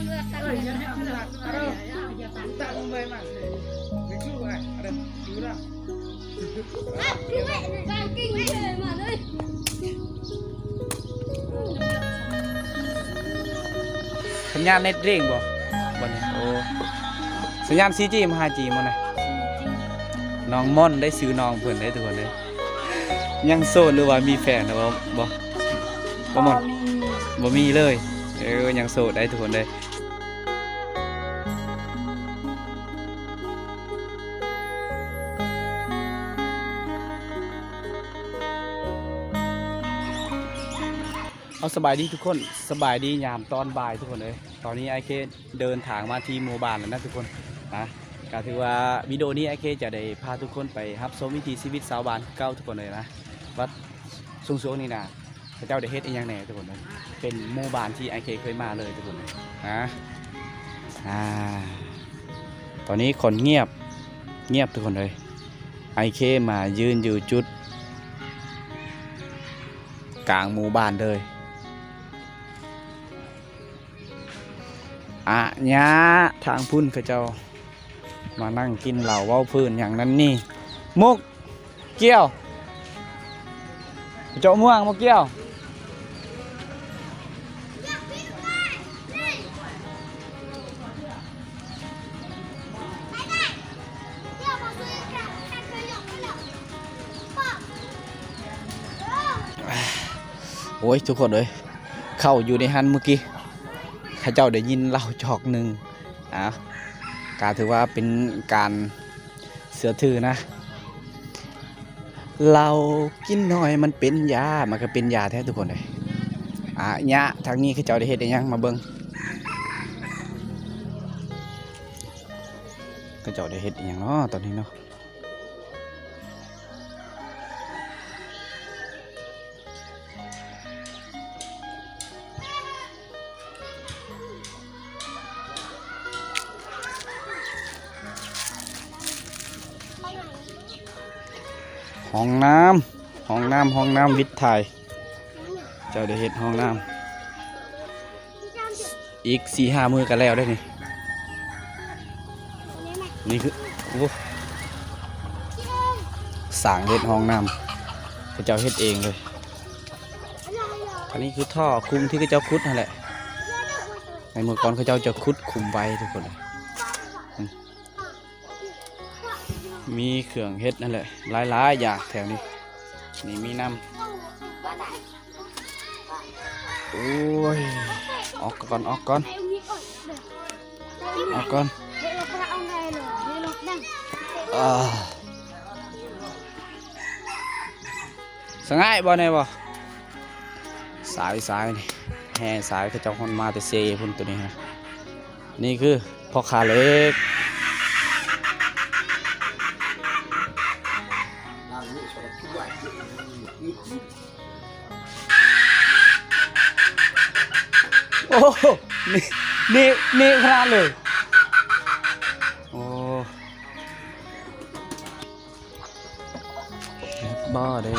สัญญาณเน็ตเร่งบ่บ่เนี่ยโอ้สัญญาณ 4G มา 5G มาหน่อยน้องม่อนได้ซื้อน้องเพื่อนได้ทุกคนเลยยังโสดหรือว่ามีแฟนหรือว่าบ่ม่อนบ่มีเลยยังโสดได้ทุกคนเลยเอาสบายดีทุกคนสบายดียามตอนบ่ายทุกคนเลยตอนนี้ไอเคเดินทางมาที่หมู่บ้านแล้วนะทุกคนนะก็ถือว่าวิดีโอนี้ไอเคจะได้พาทุกคนไปรับชมวิถีชีวิตชาวบ้านเก่าทุกคนเลยนะวัดสูงๆนี่นะพระเจ้าได้เฮ็ดอีกอย่างแน่ทุกคนเลยเป็นหมู่บ้านที่ไอเคเคยมาเลยทุกคนเลยนะตอนนี้คนเงียบทุกคนเลยไอเคมายืนอยู่จุดกลางหมู่บ้านเลยเนี่ยทางพุ่นเขาเจ้ามานั่งกินเหล้าเว้าพื้นอย่างนั้นนี่มุกเกี้ยวเจ้าม่วงมุกเกี้ยวโอ้ยทุกคนเลยเข้าอยู่ในหันเมื่อกี้ข้าเจ้าได้ยินเล่าจอกหนึ่งการถือว่าเป็นการเสือถือนะเรากินหน่อยมันเป็นยามันก็เป็นยาแท้ทุกคนเลยยาทางนี้ข้าเจ้าได้เห็นได้ยังมาเบิ้งข้าเจ้าได้เห็นอย่างเนาะตอนนี้เนาะห้องน้ำวิทย์ไทยเจ้าได้เห็นห้องน้ำอีก 4-5 มื้อกันแล้วได้นี่คือสั่งเห็ดห้องน้ำเจ้าเห็ดเองเลยอันนี้คือท่อคุมที่เจ้าคุดนั่นแหละในเมื่อก่อนเจ้าจะคุดคุมไว้ทุกคนเลยมีเครื่องเฮ็ดนั่นแหละหลายๆอย่างแถวนี้นี่มีน้ำโอ้ยออกก่อนสง่ายบ่เนี่ยบ่สายนี่แห่สายเขาเจ้าคนมาแต่เซพุ่นตัวนี้ฮะนี่คือพ่อค้าเล็กโอ้นี่ขนาดเลยโอ้บ้าเลย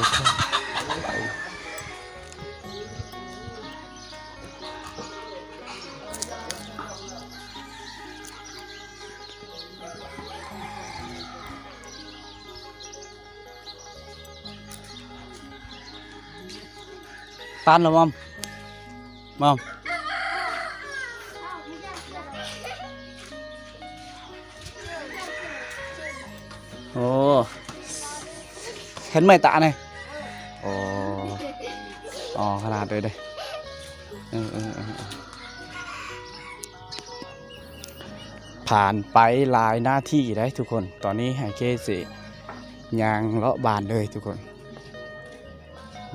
ตานหรอมอมโอ้เห็นไหมตาเนี่ยโอ้ขนาดเลยเลยผ่านไปหลายหน้าที่ได้ทุกคนตอนนี้ไฮเคสิยางเลาะบานเลยทุกคน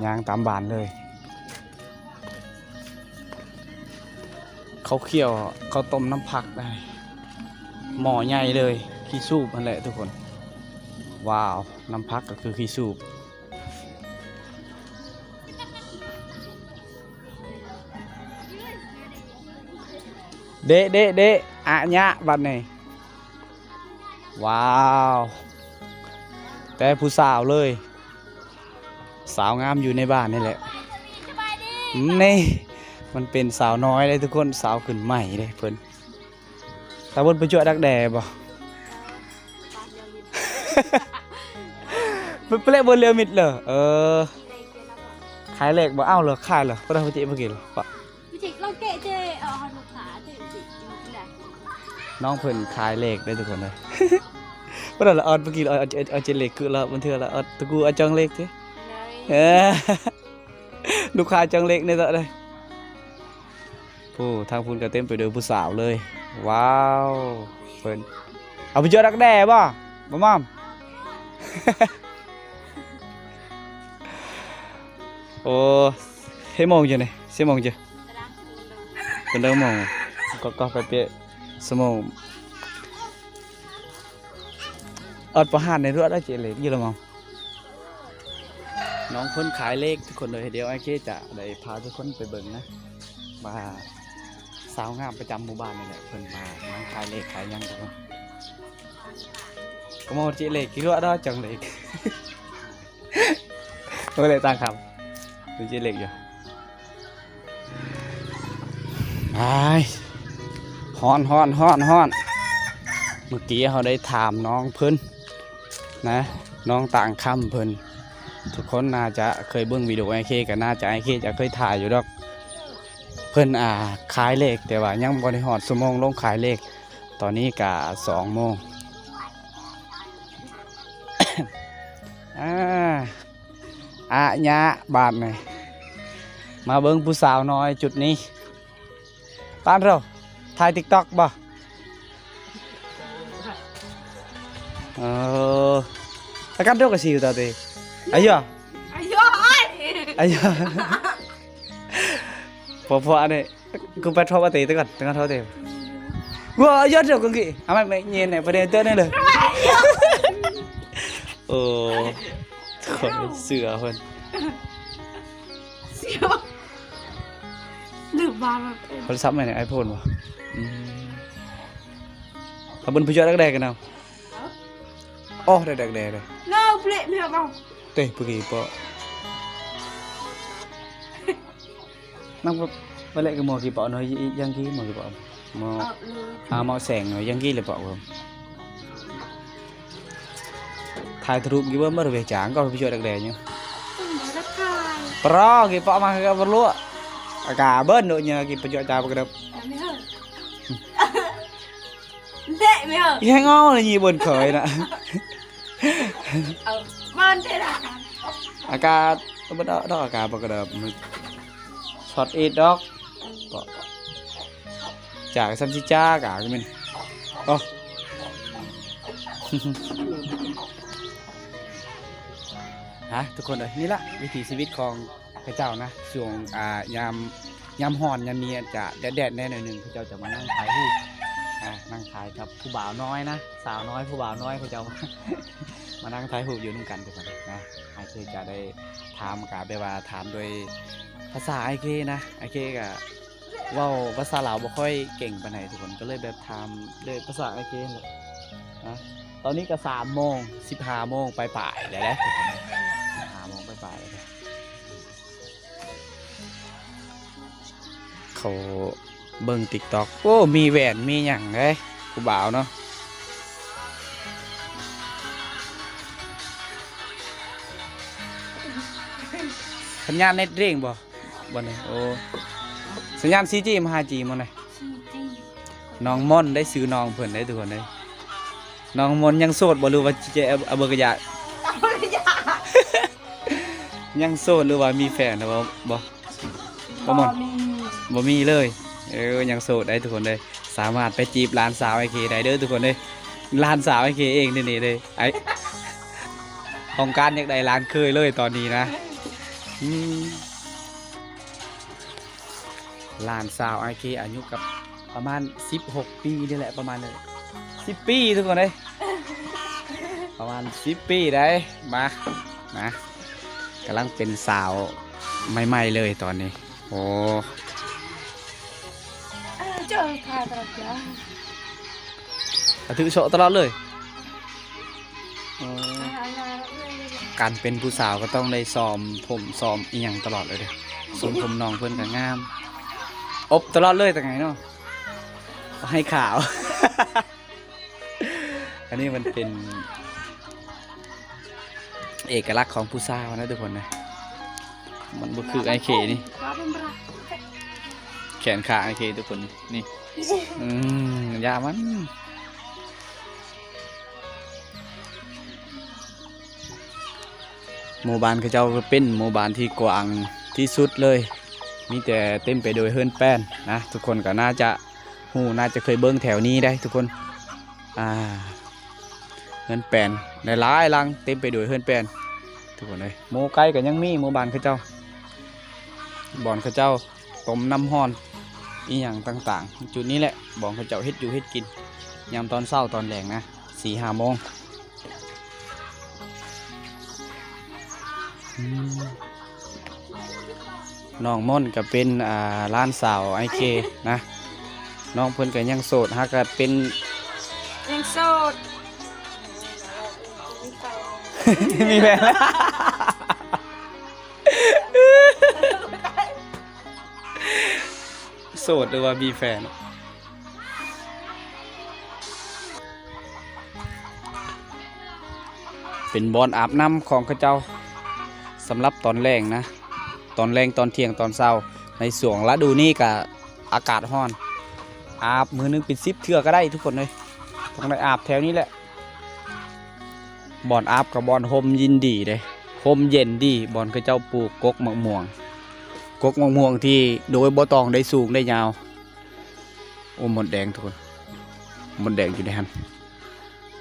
ยางตามบานเลยเขาเคี่ยวเขาต้มน้ำผักได้หม้อใหญ่เลยขี้สูบนั่นแหละทุกคนว้าวน้ำผักก็คือขี้สูบเดะญะบัดนี้ว้าวแต่ผู้สาวเลยสาวงามอยู่ในบ้านนี่แหละนี่ มันเป็นสาวน้อยเลยทุกคนสาวขึ้นใหม่เลยเพิ่นตาบนไปช่วยดักแด่บ่เปเล่บนเรือมิดเหรอขายเหล็กบ่เอ้าเหรอขายเหรอก็ได้พอจิเมื่อกี้เหรอปะ พี่จิกเราเกะเจหันขาเจจิไหน น้องเพิ่นขายเหล็กได้ทุกคนเลยก็ได้ละออดเมื่อกี้เอาเจเหล็กคือละมันเถื่อละออดตะกูเอาจังเหล็กสิลูกค้าจังเหล็กในตะเลยผู้ทางพุ่นก็เต็มไปด้วยผู้สาวเลยว้าวเพิ่นเอาไปเจอดักแด่บ่ม่อม โอ้เฮ้มองchưa này xem mong chưa còn đâu mong có phải biết xem mong ởประหารในรถได้เจเล็กยี่ละมองน้องเพิ่นขายเลขทุกคนเลยเดี๋ยวไอ้เคจะได้พาทุกคนไปเบิ่งนะมาสาวงามประจำหมู่บ้านนี่แหละเพิ่นมานั่งขายเลขขายยังทุกคนก็มองเจเล็กกี่รถได้จังเล็กก็เลยตั้งคำดูเจเล็กอยู่ไอ้ฮ้อนเมื่อกี้เขาได้ถามน้องเพิ่นนะน้องต่างคำเพิ่นทุกคนน่าจะเคยเบิ่งวิดีโอไอเคกันน่าจะไอเคจะเคยถ่ายอยู่ดอกเพิ่นขายเลขแต่ว่ายังบ่ได้ฮอดชั่วโมงลงขายเลขตอนนี้ก็2 โมง ญะบาทนี่มาเบิ่งผู้สาวน้อยจุดนี้ป้านเราถ่าย TikTok บ่แล้วกันเท่ากับสิวตาเตayoพออันนี้กูไปทอปเตะตะกันตะกันทอเตะว้าเยอะเดี๋ยวกันกี่ไม่เย็นเนี่ยประเด็นเต้นนี่เลยโอ้คนเสือคนลืมบ้านโทรศัพท์ใหม่เนี่ยไอโฟนวะถ้าบนผู้ช่วยดักแดกกันเอาโอ้ได้ดักแดกเลยเล่าเปลี่ยนเหรอเต้ปุกี้ปะนั่งไปเล่นกับหมอกี่ปะน้อยยังกี้หมอกี่ปะหมอหมอแสงหน่อยยังกี้เลยปะผมถ่ายรูปกี่ว่าเมื่อไหร่จางก็ผู้ช่วยดักแดกเนี่ยปลอกี่ปะมาก็บรรลุกาเบิ้ลหน่อยเนี่ยกี่ผู้ช่วยจ่าปกระดับเด็กไหมเหรอยังงอเลยยี่บนเขยนะบ้านเท่าไหร่อากาศบ่ดอกอากาศบ่กระดับช็อตอีดดอกจากซัมซิจ้ากะมันโอ้ฮะทุกคนเลยนี่ละวิถีชีวิตของพระเจ้านะช่วงยามฮ้อนยามนี้จะแดดแน่หน่อยนึงพระเจ้าจะมานั่งถ่ายรูปนั่งถ่ายกับผู้บ่าวน้อยนะสาวน้อยผู้บ่าวน้อยพระเจ้า มานั่งถ่ายรูปอยู่นุ่งกันทุกคนนะไอเคจะได้ถามกับได้ว่าถามโดยภาษาไอเคนะไอเคก็ว่าภาษาลาวบ่ค่อยเก่งปานไหนทุกคนก็เลยแบบถามด้วยภาษาไอเคเลยนะตอนนี้ก็3 โมง 15 โมงปลายๆเลยนะทุกคน15 โมงปลายๆเลยเขาเบิ่ง TikTok โอ้มีแหวนมีหยังเลยผู้บ่าวเนาะสัญญาณเน็ตเร่งบ่นี่โอ้สัญญาณ 4G มา 5G มาเลยน้องม่อนได้ซื้อน้องเพิ่นได้ทุกคนเลยน้องม่อนยังโสดบ่หรือว่าจะเอาเบอร์กระยะยังโสดหรือว่ามีแฟนหรือว่าบ่ม่อนบ่มีเลยยังโสดได้ทุกคนเลยสามารถไปจีบหลานสาวไอเคได้เด้อทุกคนเลยหลานสาวไอเคเองนี่เลยไอของการอยากได้หลานเคยเลยตอนนี้นะหลานสาวไอเคอายุกับประมาณ16 ปีนี่แหละประมาณเลย10 ปีทุกคนเลยประมาณ10 ปีได้มานะกำลังเป็นสาวใหม่ๆเลยตอนนี้โอ้เจอค่ะตลอดเลยถือโชว์ตลอดเลยการเป็นผู้สาวก็ต้องได้ซ้อมผมซ้อมอีหยังตลอดเลยเด้อทรงผมน้องเพื่อนก็งาม อบตลอดเลยแต่ไงเนาะให้ขาว อันนี้มันเป็นเอกลักษณ์ของผู้สาวนะทุกคนนะมันบ่คือไอเคนี่แขนขาไอเคทุกคนนี่ยามันหมู่บ้านเขาเจ้าก็เป็นหมู่บ้านที่กว้างที่สุดเลยมีแต่เต็มไปโดยเฮือนแป้นนะทุกคนก็น่าจะน่าจะเคยเบิ้งแถวนี้ได้ทุกคนเฮือนแป้นหลายๆหลังเต็มไปโดยเฮือนแป้นทุกคนเลยหมู่ไก่ก็ยังมีหมู่บ้านเขาเจ้าบ่อนเขาเจ้าต้มน้ำห้อนอีหยังต่างๆจุดนี้แหละบ่อนเขาเจ้าเฮ็ดอยู่เฮ็ดกินยามตอนเช้าตอนแลงนะ4-5 โมงน้องม่อนก็เป็นร้านสาวไอเคนะน้องเพิ่นก็ยังโสดฮะก็เป็นยังโสด มีแฟนแล้วโสดหรือว่ามีแฟนเป็นบอนอาบน้ำของเขาเจ้าสำหรับตอนแรงนะตอนแรงตอนเที่ยงตอนเช้าในส่วงฤดูนี้กับอากาศร้อนอาบมือนึงเป็น10 เทื่อก็ได้ทุกคนเลยต้องได้อาบแถวนี้แหละบอนอาบกับบอนโฮมยินดีเลยโฮมเย็นดีบอนเขาเจ้าปลูกกกมะม่วงที่โดยบ่ต้องได้สูงได้ยาวโอ้หมดแดงทุกคนหมดแดงอยู่ในหัน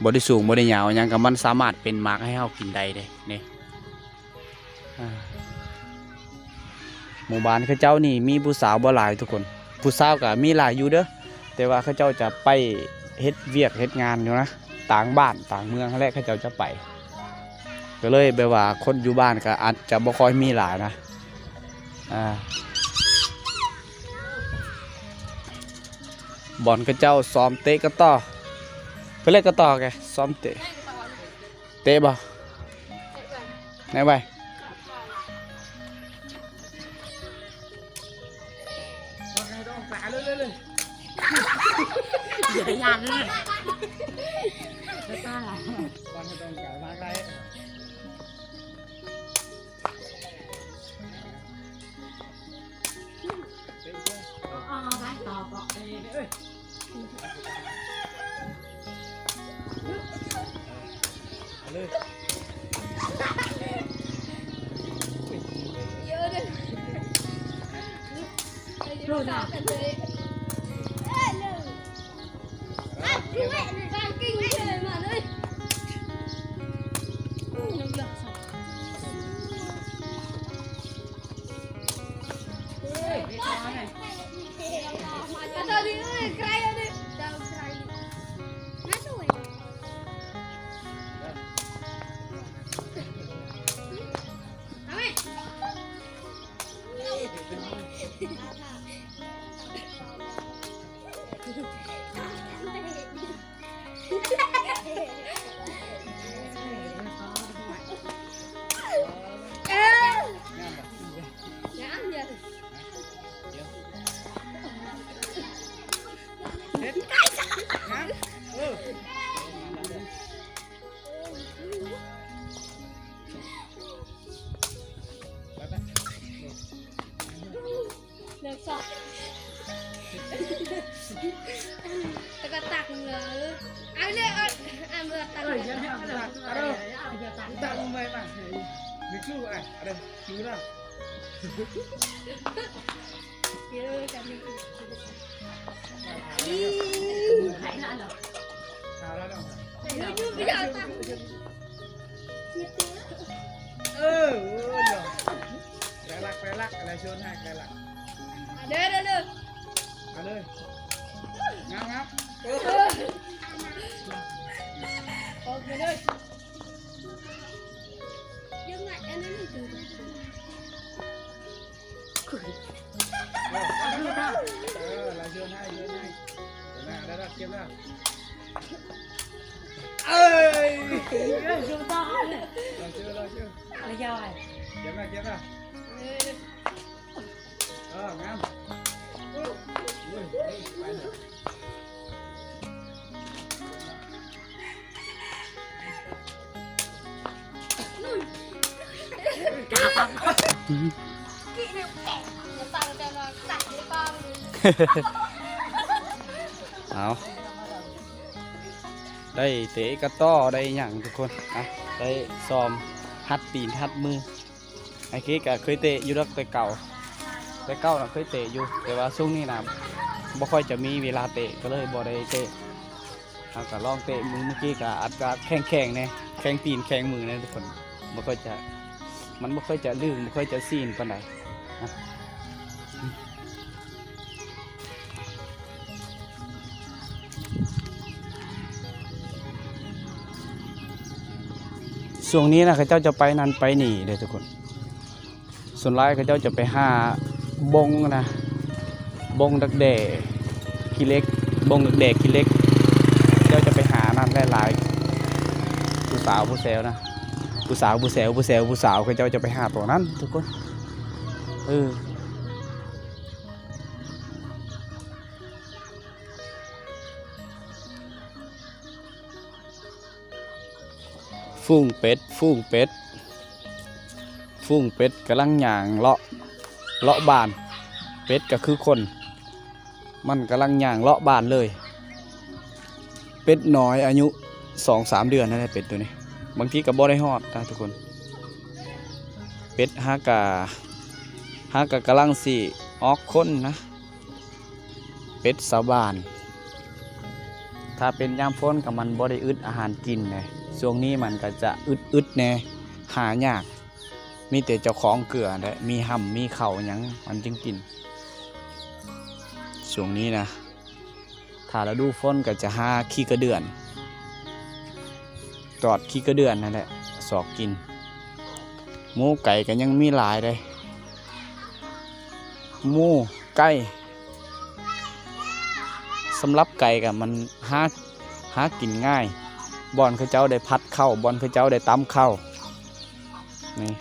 บ่ได้สูงบ่ได้ยาวยังกับมันสามารถเป็นหมากให้เฮากินได้เลยนี่หมู่บ้านเขาเจ้านี่มีผู้สาวบ่หลายทุกคนผู้สาวก็มีหลายอยู่เด้อแต่ว่าเขาเจ้าจะไปเฮ็ดเวียกเฮ็ดงานอยู่นะต่างบ้านต่างเมืองแรกเขาเจ้าจะไปก็เลยแบบว่าคนอยู่บ้านก็อาจจะบ่ค่อยมีหลายนะบอลเขาเจ้าซ้อมเตะก็ต่อเพื่อเล่นก็ต่อแกซ้อมเตะบ่ไหนไปอย่าไปยันเลยไม่กล้าหรอกวันไม่ต้องการมากเลยไปต่อบอกเลยเยอะเลยดูหน่อยพี่แม่ในการกิ้งเลยมาเลยน้ำหยดสับมาตอนนี้ใครเอาดิดาวใครน่าสวยเอาไหมเลิกสอบตะกตักเงือเอาเลยเอาเมื่อตักเลยตักลงไปป่ะนึกชื่ออะไรชื่ออะไรเยอะจังเลยไหนล่ะเหรอเอาแล้วเนาะยูไม่อยากตักเนาะแกลักอะไรชนให้แกลักเด้อเอาเลยงับโอเคเลยยังไงอันนั้นไม่ถึงอะไรชนให้เดี๋ยวนะเก็บแล้วเอ้ยชูต่อเลยเราเชื่ออะไรยาวเก็บแล้วงับ เอาได้เตะกระต้อได้อย่างทุกคนอ่ะได้ซ้อมหัดตีนหัดมือไอ้เค้กเคยเตะอยู่รักแต่เก่าน่ะเคยเตะอยู่แต่ว่าช่วงนี้นะบ่ค่อยจะมีเวลาเตะก็เลยบ่ได้เตะเอาก็ลองเตะมือเมื่อกี้ก็อัดก็แข่งเนี่ยแข่งตีนแข่งมือเนี่ยทุกคนบ่ค่อยจะมันบ่ค่อยจะลื่นบ่ค่อยจะซีนปานใดนะช่วงนี้นะเขาเจ้าจะไปนั่นไปนี่เลยทุกคนส่วนร้ายเขาเจ้าจะไปหาบงนะบงดักแด่ขี้เล็กบงดักแด่ขี้เล็กเจ้าจะไปหานั่นหลายๆผู้สาวผู้แซวนะผู้สาวผู้แซวผู้แซวผู้สาวเขาเจ้าจะไปหาตัวนั้นทุกคนฟูงเป็ดฟูงเป็ดฟูงเป็ดกำลังย่างเลาะบานเป็ดก็คือคนมันกำลังย่างเลาะบานเลยเป็ดน้อยอายุ 2-3 เดือนนั่นแหละเป็ดตัวนี้บางทีก็บ่ได้ฮอดนะทุกคนเป็ดฮากะกำลังสิออกคนนะเป็ดสาวบ้านถ้าเป็นยามฝนกับมันบ่ได้อึดอาหารกินเลยช่วงนี้มันก็จะอึดแน่หายากมีแต่เจ้าของเกลือและมีห่ำมีเข่าหยังมันจึงกินช่วงนี้นะถ้าเราดูฝนก็จะหาขี้กระเดือนตอดขี้กระเดือนนั่นแหละสอกกินหมูไก่ก็ยังมีหลายเลยหมูไก่สำหรับไก่กับมันหากินง่ายบอนเขาเจ้าได้พัดเข้าบอนเขาเจ้าได้ตำเข้านี่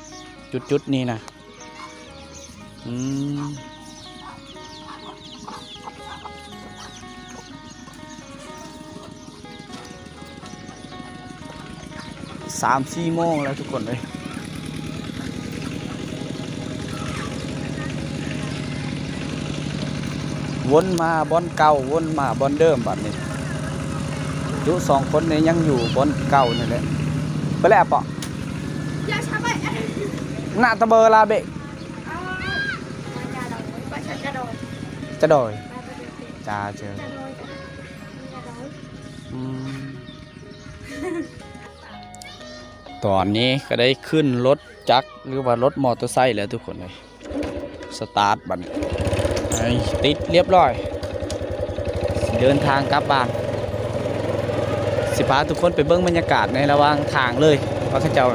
จุดนี้นะ3-4 โมงแล้วทุกคนเลยวนมาบอนเก่าวนมาบอนเดิมแบบนี้ดู2 คนนี้ยังอยู่บอนเก่านี่แหละไปแล้วปะหน้าตะเบอร์ลาเบะจะโดยจ้าเจอตอนนี้ก็ได้ขึ้นรถจักรหรือว่ารถมอเตอร์ไซค์แล้วทุกคนเลยสตาร์ทบัดนี้ติดเรียบร้อยเดินทางกลับบ้านสิพาทุกคนไปเบิ่งบรรยากาศในระหว่างทางเลยว่าเขาเจ้า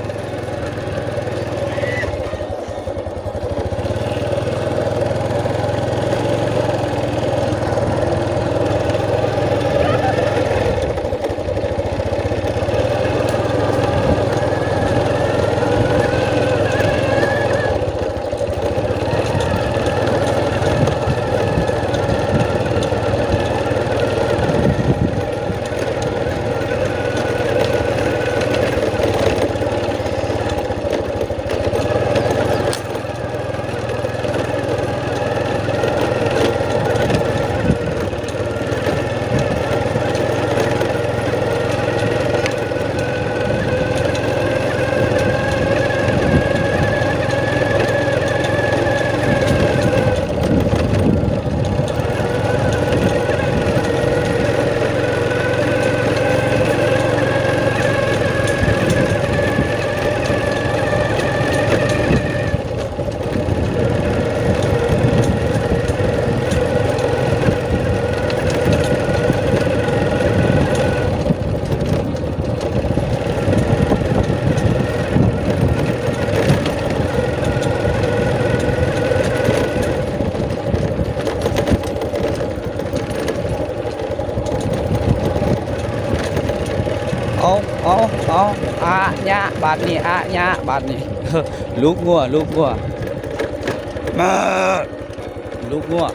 เอาอาญะบาดนี้อาญะบาดนี้ ลูกงัวมาลูกงัว